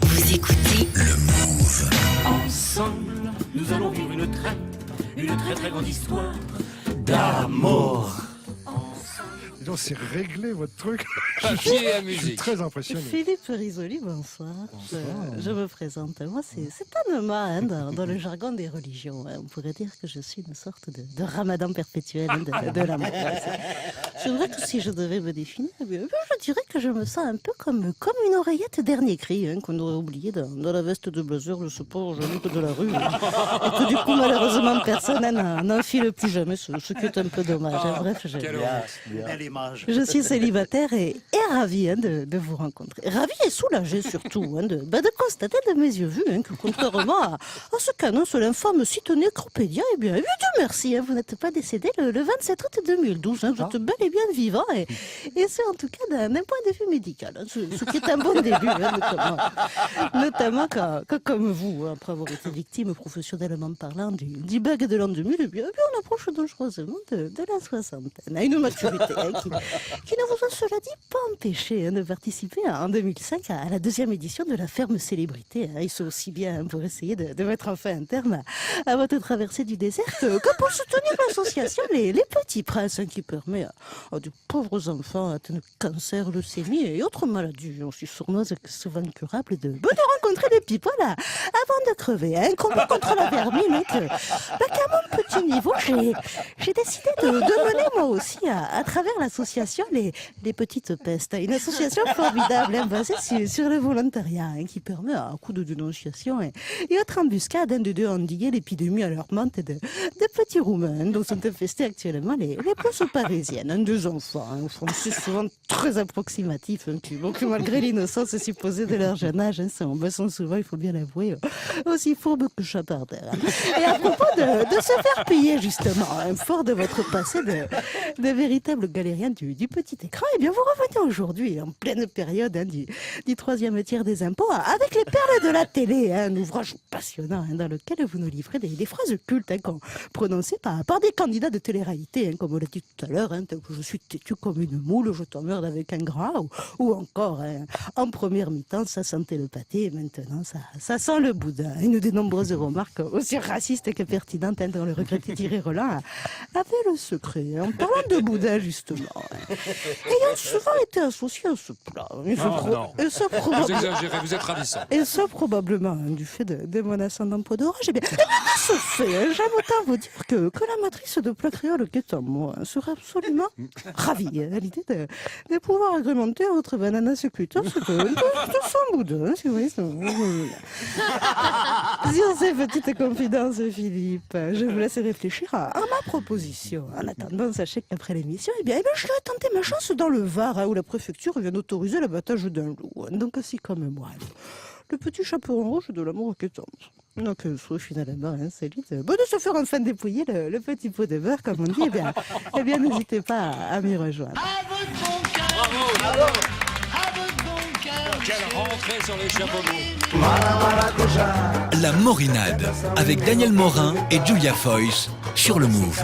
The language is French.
Vous écoutez Le Move. Ensemble, nous allons vivre une très très grande histoire d'amour. Donc c'est réglé votre truc. Papier à Je suis musique. très impressionné. Philippe Risoli, bonsoir. Je me présente. Moi, c'est Anema dans le jargon des religions. On pourrait dire que je suis une sorte de ramadan perpétuel de l'amour. C'est vrai que si je devais me définir, je dirais que je me sens un peu comme une oreillette dernier cri qu'on aurait oublié dans la veste de blazer, je sais pas, jamais que de la rue. Et que du coup, malheureusement, personne n'enfile plus jamais, ce qui est un peu dommage. Bref, Quelle honte. Belle image. je suis célibataire et ravie de vous rencontrer. Ravie et soulagée surtout de constater de mes yeux vus que contrairement à ce qu'annonce l'infâme site Nécropédia, eh bien Dieu merci, vous n'êtes pas décédé le 27 août 2012. Vous êtes bel et bien vivant et c'est en tout cas d'un point de vue médical. Ce qui est un bon début, notamment quand, comme vous, après avoir été victime professionnellement parlant du bug de l'an 2000, eh bien, on approche dangereusement de la soixantaine. À une maturité qui ne vous a cela dit pas empêché de participer en 2005 à la deuxième édition de la ferme célébrité. Et ce aussi bien pour essayer de mettre enfin un terme à votre traversée du désert que pour soutenir l'association Les Petits Princes qui permet à de pauvres enfants atteints de cancer, leucémie et autres maladies aussi sournoises que souvent incurables de rencontrer des people avant de crever. Un combat contre la vermine qu'à mon petit niveau, j'ai décidé de mener moi aussi à travers l'association les Petites Pestes. Une association formidable basée sur le volontariat qui permet à coup de dénonciation et autres embuscades de endiguer l'épidémie alarmante de petits roumains dont sont infestés actuellement les places parisiennes. Deux enfants, français souvent très approximatifs, qui malgré l'innocence supposée de leur jeune âge, sont souvent, il faut bien l'avouer, aussi fourbes que chapardaires. Et à propos de se faire payer justement, fort de votre passé de véritable galérien du petit écran, eh bien vous revenez aujourd'hui en pleine période du troisième tiers des impôts avec les perles de la télé, un ouvrage passionnant dans lequel vous nous livrez des phrases cultes prononcées par des candidats de télé-réalité, comme on l'a dit tout à l'heure, tel que je suis têtu comme une moule, je t'emmerde avec un gras, ou encore en première mi-temps ça sentait le pâté et maintenant ça sent le boudin. Une des nombreuses remarques aussi racistes que pertinentes dont le regretté Thierry Roland avait le secret. En parlant de boudin justement, ayant souvent été associé à ce plat, Non. Vous exagérez, vous êtes ravissant. et ça probablement du fait de mon ascendant peau d'orage, eh bien, de ce fait, j'aime autant vous dire que la matrice de plat créole qui est en moi serait absolument ravie à l'idée de pouvoir agrémenter votre banana succulent de son boudin, si vous voyez. Sur ces petites confidences, Philippe, je vous laisse réfléchir à ma proposition. En attendant, sachez qu'apré l'émission, eh bien, je vais tenter ma chance dans le Var, où la préfecture vient d'autoriser l'abattage d'un loup. Donc, si comme moi, le petit chaperon rouge de l'amour qui tombe. Donc, soit finalement insolite. Bon, de se faire enfin dépouiller le petit pot de beurre, comme on dit, eh bien n'hésitez pas à m'y rejoindre. Bravo. Quelle rentrée sur les chapeaux mous. La Morinade avec Daniel Morin et Julia Foyce sur Le Move.